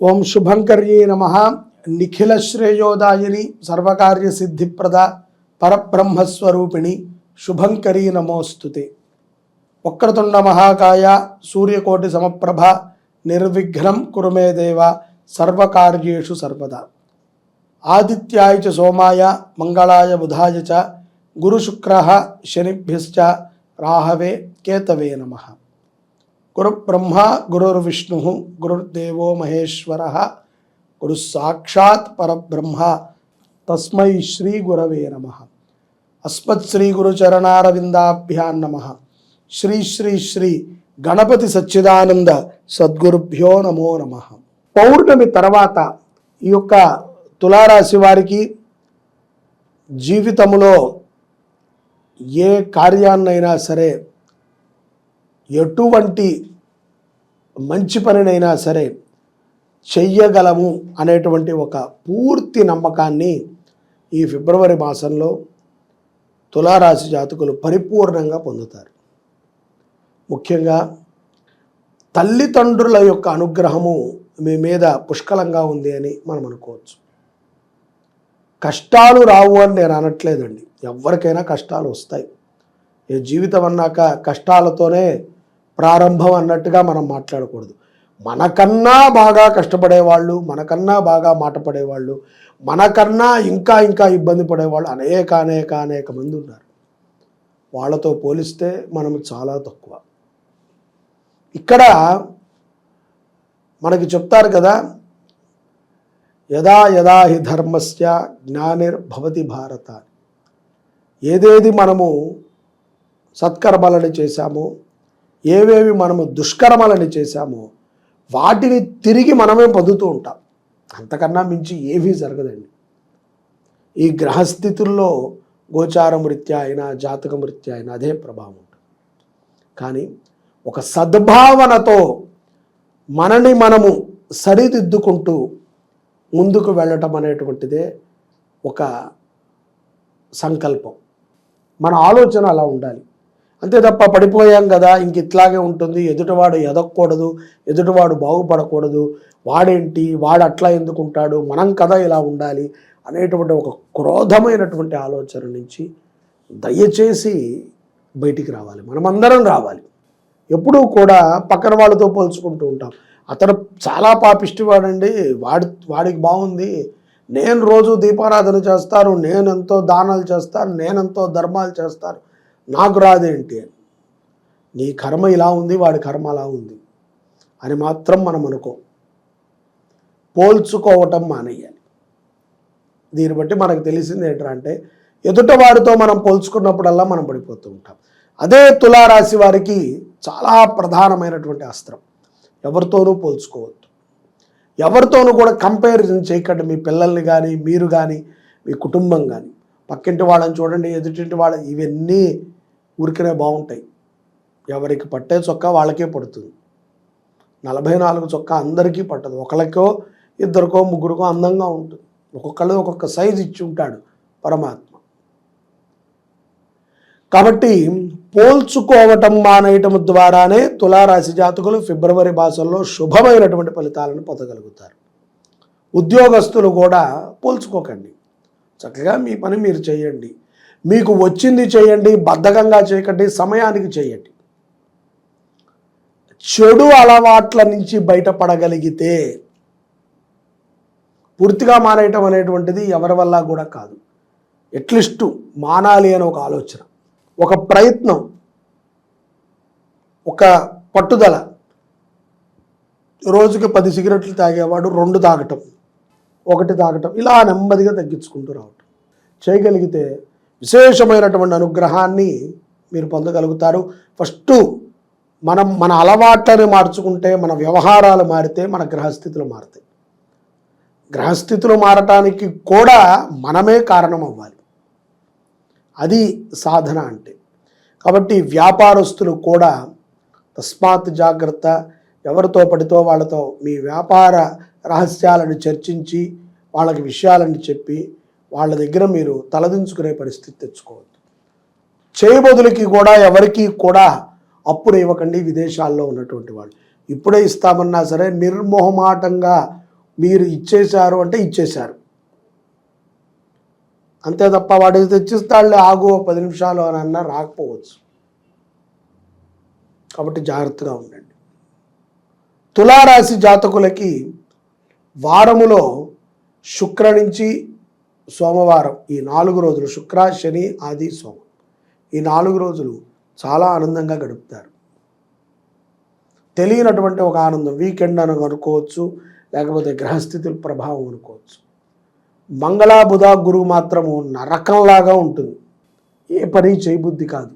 ఓం శుభంకర్యే నమః. నిఖిల శ్రేయోదాయిని సర్వకార్య సిద్ధిప్రద పరబ్రహ్మస్వరూపిణి శుభంకరీ నమోస్తుతే. వక్రతుండ మహాకాయ సూర్యకోటి సమప్రభ నిర్విఘ్నం కురు మే దేవ సర్వకార్యేషు సర్వదా. ఆదిత్యాయ చ సోమాయ మంగళాయ బుధాయ చ గురుశుక్రః శనిభ్యశ్చ రాహవే కేతవే నమః. గురు బ్రహ్మ గురుర్విష్ణు గురుర్దేవో మహేశ్వర గురు సాక్షాత్ పరబ్రహ్మ తస్మై శ్రీ గురవే నమః. అస్మత్ శ్రీ గురుచరణారవిందాభ్యాం నమః. శ్రీ శ్రీ శ్రీ గణపతి సచ్చిదానంద సద్గురుభ్యో నమో నమః. పౌర్ణమి తర్వాత ఈ యొక్క తులారాశి వారికి జీవితంలో ఏ కార్యాన్నైనా సరే, ఎటువంటి మంచి పనినైనా సరే చెయ్యగలము అనేటువంటి ఒక పూర్తి నమ్మకాన్ని ఈ ఫిబ్రవరి మాసంలో తులారాశి జాతకులు పరిపూర్ణంగా పొందుతారు. ముఖ్యంగా తల్లిదండ్రుల యొక్క అనుగ్రహము మీ మీద పుష్కలంగా ఉంది అని మనం అనుకోవచ్చు. కష్టాలు రావు అని నేను అనట్లేదండి, ఎవరికైనా కష్టాలు వస్తాయి. ఈ జీవితం అన్నాక కష్టాలతోనే ప్రారంభం అన్నట్టుగా మనం మాట్లాడకూడదు. మనకన్నా బాగా కష్టపడేవాళ్ళు, మనకన్నా బాగా మాట పడేవాళ్ళు, మనకన్నా ఇంకా ఇబ్బంది పడేవాళ్ళు అనేక మంది ఉన్నారు. వాళ్ళతో పోలిస్తే మనం చాలా తక్కువ. ఇక్కడ మనకి చెప్తారు కదా, యదా యదా హి ధర్మస్య జ్ఞానిర్భవతి భారత. ఏదేది మనము సత్కర్మలను చేశామో, ఏవేవి మనము దుష్కర్మలను చేశామో వాటిని తిరిగి మనమే పొందుతూ ఉంటాం. అంతకన్నా మించి ఏమీ జరగదండి. ఈ గ్రహస్థితుల్లో గోచారం రీత్యా అయినా జాతకం రీత్యా అయినా అదే ప్రభావం ఉంటుంది. కానీ ఒక సద్భావనతో మనని మనము సరిదిద్దుకుంటూ ముందుకు వెళ్ళటం అనేటువంటిదే ఒక సంకల్పం. మన ఆలోచన అలా ఉండాలి. అంతే తప్ప పడిపోయాం కదా ఇంక ఇట్లాగే ఉంటుంది, ఎదుటివాడు ఎదగకూడదు, ఎదుటివాడు బాగుపడకూడదు, వాడేంటి వాడు అట్లా ఎందుకుంటాడు, మనం కదా ఇలా ఉండాలి అనేటువంటి ఒక క్రోధమైనటువంటి ఆలోచన నుంచి దయచేసి బయటికి రావాలి. మనమందరం రావాలి. ఎప్పుడూ కూడా పక్కన వాళ్ళతో పోల్చుకుంటూ ఉంటాం. అతను చాలా పాపిష్టివాడండి, వాడికి బాగుంది, నేను రోజు దీపారాధన చేస్తాను, నేనెంతో దానాలు చేస్తాను, నేనెంతో ధర్మాలు చేస్తాను, నాకు రాదేంటి అని. నీ కర్మ ఇలా ఉంది, వాడి కర్మ అలా ఉంది అని మాత్రం మనం అనుకో. పోల్చుకోవటం మానేయాలి. దీన్ని బట్టి మనకు తెలిసింది ఏంటంటే, ఎదుటవాడితో మనం పోల్చుకున్నప్పుడల్లా మనం పడిపోతూ ఉంటాం. అదే తులారాశి వారికి చాలా ప్రధానమైనటువంటి అస్త్రం. ఎవరితోనూ పోల్చుకోవద్దు, ఎవరితోనూ కూడా కంపారిజన్ చేయకండి. మీ పిల్లల్ని కానీ, మీరు కానీ, మీ కుటుంబం కానీ. పక్కింటి వాళ్ళని చూడండి, ఎదుటింటి వాళ్ళ, ఇవన్నీ ఊరికనే బాగుంటాయి. ఎవరికి పట్టే చొక్కా వాళ్ళకే పడుతుంది. 44 చొక్కా అందరికీ పట్టదు. ఒకరికో ఇద్దరికో ముగ్గురికో అందంగా ఉంటుంది. ఒక్కొక్కళ్ళు ఒక్కొక్క సైజు ఇచ్చి ఉంటాడు పరమాత్మ. కాబట్టి పోల్చుకోవటం మానేయటం ద్వారానే తులారాశి జాతకులు ఫిబ్రవరి మాసంలో శుభమైనటువంటి ఫలితాలను పొందగలుగుతారు. ఉద్యోగస్తులు కూడా పోల్చుకోకండి. చక్కగా మీ పని మీరు చేయండి. మీకు వచ్చింది చేయండి, బద్ధకంగా చేయకండి, సమయానికి చేయండి. చెడు అలవాట్ల నుంచి బయటపడగలిగితే పూర్తిగా మానేయటం అనేటువంటిది ఎవరి వల్ల కూడా కాదు. ఎట్లీస్ట్ మానాలి అని ఒక ఆలోచన, ఒక ప్రయత్నం, ఒక పట్టుదల. రోజుకి 10 సిగరెట్లు తాగేవాడు 2 తాగటం, 1 తాగటం, ఇలా నెమ్మదిగా తగ్గించుకుంటూ రావటం చేయగలిగితే విశేషమైనటువంటి అనుగ్రహాన్ని మీరు పొందగలుగుతారు. ఫస్ట్ మన అలవాట్లని మార్చుకుంటే, మన వ్యవహారాలు మారితే మన గ్రహస్థితులు మారుతాయి. గ్రహస్థితులు మారటానికి కూడా మనమే కారణం అవ్వాలి. అది సాధన అంటే. కాబట్టి వ్యాపారస్తులు కూడా తస్మాత్ జాగ్రత్త. ఎవరితో పడితో వాళ్ళతో మీ వ్యాపార రహస్యాలను చర్చించి, వాళ్ళకి విషయాలను చెప్పి, వాళ్ళ దగ్గర మీరు తలదించుకునే పరిస్థితి తెచ్చుకోవద్దు. చేయబదులకి కూడా ఎవరికి కూడా అప్పులు ఇవ్వకండి. విదేశాల్లో ఉన్నటువంటి వాళ్ళు ఇప్పుడే ఇస్తామన్నా సరే నిర్మోహమాటంగా మీరు ఇచ్చేశారు అంటే ఇచ్చేశారు, అంతే తప్ప వాడికి తెచ్చిస్తాడులే ఆగు 10 నిమిషాలు అని అన్నా రాకపోవచ్చు. కాబట్టి జాగ్రత్తగా ఉండండి. తులారాశి జాతకులకి వారములో శుక్ర నుంచి సోమవారం ఈ 4 రోజులు, శుక్ర శని ఆది సోమ, ఈ 4 రోజులు చాలా ఆనందంగా గడుపుతారు. తెలియనటువంటి ఒక ఆనందం, వీకెండ్ అని అనుకోవచ్చు, లేకపోతే గ్రహస్థితుల ప్రభావం అనుకోవచ్చు. మంగళ బుధ గురువు మాత్రము నరకంలాగా ఉంటుంది, ఏ పని చేయబుద్ధి కాదు.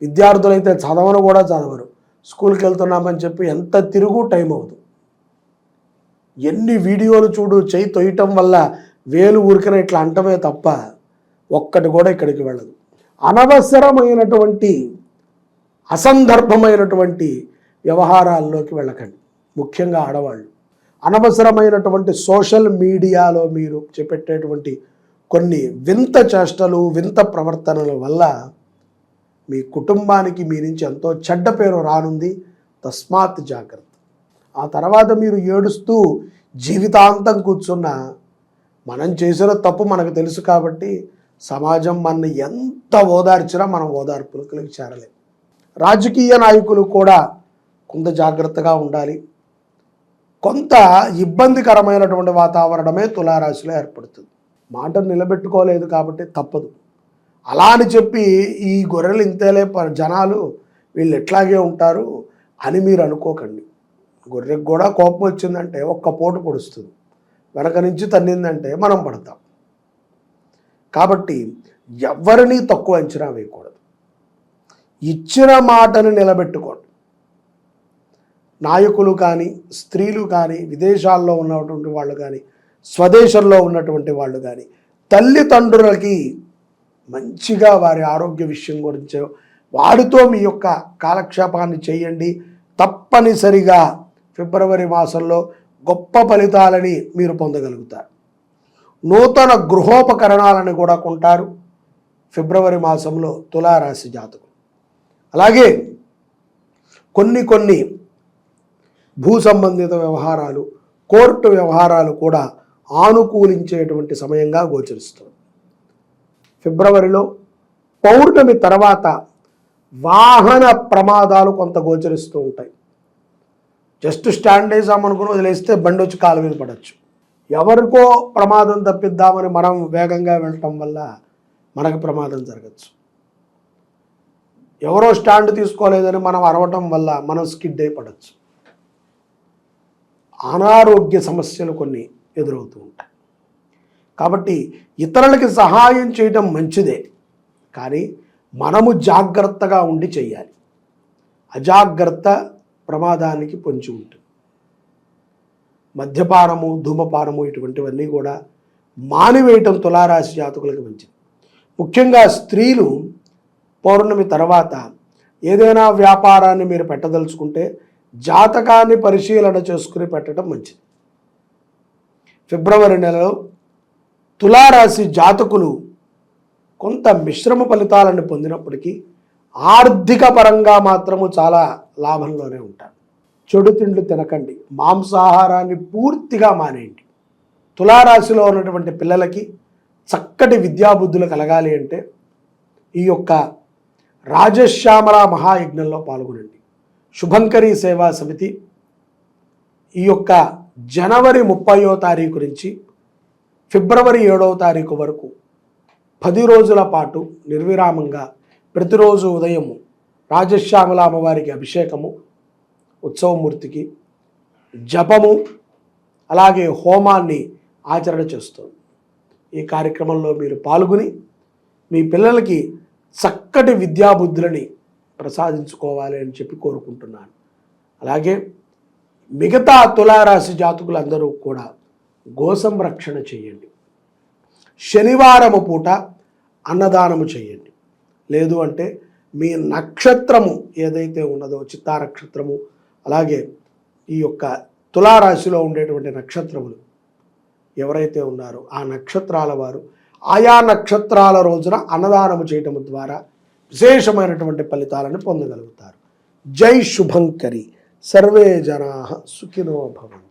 విద్యార్థులైతే చదవను కూడా చదవరు, స్కూల్కి వెళ్తున్నామని చెప్పి ఎంత తిరుగు టైం అవుతుంది. ఎన్ని వీడియోలు చూడు, చేయి తొయ్యటం వల్ల వేలు ఊరికనే ఇట్లా అంటమే తప్ప ఒక్కటి కూడా ఇక్కడికి వెళ్ళదు. అనవసరమైనటువంటి అసందర్భమైనటువంటి వ్యవహారాల్లోకి వెళ్ళకండి, ముఖ్యంగా ఆడవాళ్ళు. అనవసరమైనటువంటి సోషల్ మీడియాలో మీరు చేపట్టేటువంటి కొన్ని వింత చేష్టలు, వింత ప్రవర్తనల వల్ల మీ కుటుంబానికి మీ నుంచి ఎంతో చెడ్డ పేరు రానుంది. తస్మాత్ జాగ్రత్త. ఆ తర్వాత మీరు ఏడుస్తూ జీవితాంతం కూర్చున్న, మనం చేసిన తప్పు మనకు తెలుసు కాబట్టి సమాజం మన ఎంత ఓదార్చినా మనం ఓదార్పులకు చేరలేం. రాజకీయ నాయకులు కూడా కొంత జాగ్రత్తగా ఉండాలి. కొంత ఇబ్బందికరమైనటువంటి వాతావరణమే తులారాశిలో ఏర్పడుతుంది. మాట నిలబెట్టుకోలేదు కాబట్టి తప్పదు. అలా అని చెప్పి ఈ గొర్రెలు ఇంతేలే జనాలు వీళ్ళు ఎట్లాగే ఉంటారు అని మీరు అనుకోకండి. గొర్రెకు కూడా కోపం వచ్చిందంటే ఒక్క పోటు పొడుస్తుంది, వెనక నుంచి తన్నిందంటే మనం పడతాం. కాబట్టి ఎవరిని తక్కువ అంచనా వేయకూడదు, ఇచ్చిన మాటను నిలబెట్టుకోండి. నాయకులు కానీ, స్త్రీలు కానీ, విదేశాల్లో ఉన్నటువంటి వాళ్ళు కానీ, స్వదేశంలో ఉన్నటువంటి వాళ్ళు కానీ, తల్లిదండ్రులకి మంచిగా వారి ఆరోగ్య విషయం గురించి వాడితో మీ యొక్క కాలక్షేపాన్ని చేయండి. తప్పనిసరిగా ఫిబ్రవరి మాసంలో గొప్ప ఫలితాలని మీరు పొందగలుగుతారు. నూతన గృహోపకరణాలను కూడా కొంటారు ఫిబ్రవరి మాసంలో తులారాశి జాతకులు. అలాగే కొన్ని భూ సంబంధిత వ్యవహారాలు, కోర్టు వ్యవహారాలు కూడా ఆనుకూలించేటువంటి సమయంగా గోచరిస్తుంది. ఫిబ్రవరిలో పౌర్ణమి తర్వాత వాహన ప్రమాదాలు కొంత గోచరిస్తూ ఉంటాయి. జస్ట్ స్టాండ్ వేసామనుకుని వదిలేస్తే బండి వచ్చి కాలు మీద పడవచ్చు. ఎవరికో ప్రమాదం తప్పిద్దామని మనం వేగంగా వెళ్ళటం వల్ల మనకు ప్రమాదం జరగచ్చు. ఎవరో స్టాండ్ తీసుకోలేదని మనం అరవటం వల్ల మనం స్కిడ్ అయి పడవచ్చు. అనారోగ్య సమస్యలు కొన్ని ఎదురవుతూ ఉంటాయి. కాబట్టి ఇతరులకి సహాయం చేయడం మంచిదే, కానీ మనము జాగ్రత్తగా ఉండి చేయాలి. అజాగ్రత్త ప్రమాదానికి పొంచి ఉంటుంది. మద్యపానము, ధూమపానము ఇటువంటివన్నీ కూడా మానివేయటం తులారాశి జాతకులకు మంచిది. ముఖ్యంగా స్త్రీలు పౌర్ణమి తర్వాత ఏదైనా వ్యాపారాన్ని మీరు పెట్టదలుచుకుంటే జాతకాన్ని పరిశీలన చేసుకుని పెట్టడం మంచిది. ఫిబ్రవరి నెలలో తులారాశి జాతకులు కొంత మిశ్రమ ఫలితాలను పొందినప్పటికీ ఆర్థిక పరంగా మాత్రము చాలా లాభంలోనే ఉంటారు. చెడు తిండ్లు తినకండి, మాంసాహారాన్ని పూర్తిగా మానేయండి. తులారాశిలో ఉన్నటువంటి పిల్లలకి చక్కటి విద్యాబుద్ధులు కలగాలి అంటే ఈ యొక్క రాజశ్యామల మహాయజ్ఞంలో పాల్గొనండి. శుభంకరి సేవా సమితి ఈ యొక్క జనవరి 30వ తారీఖు నుంచి ఫిబ్రవరి 7వ తారీఖు వరకు 10 రోజుల పాటు నిర్విరామంగా ప్రతిరోజు ఉదయము రాజశ్యామల అమ్మవారికి అభిషేకము, ఉత్సవమూర్తికి జపము, అలాగే హోమాన్ని ఆచరణ చేస్తుంది. ఈ కార్యక్రమంలో మీరు పాల్గొని మీ పిల్లలకి చక్కటి విద్యాబుద్ధులని ప్రసాదించుకోవాలి అని చెప్పి కోరుకుంటున్నాను. అలాగే మిగతా తులారాశి జాతకులందరూ కూడా గోసంరక్షణ చేయండి. శనివారము పూట అన్నదానము చేయండి. లేదు అంటే మీ నక్షత్రము ఏదైతే ఉన్నదో, చిత్తా నక్షత్రము, అలాగే ఈ యొక్క తులారాశిలో ఉండేటువంటి నక్షత్రములు ఎవరైతే ఉన్నారో ఆ నక్షత్రాల వారు ఆయా నక్షత్రాల రోజున అన్నదానము చేయటం ద్వారా విశేషమైనటువంటి ఫలితాలను పొందగలుగుతారు. జై శుభంకరి. సర్వే జనాః సుఖినో భవంతు.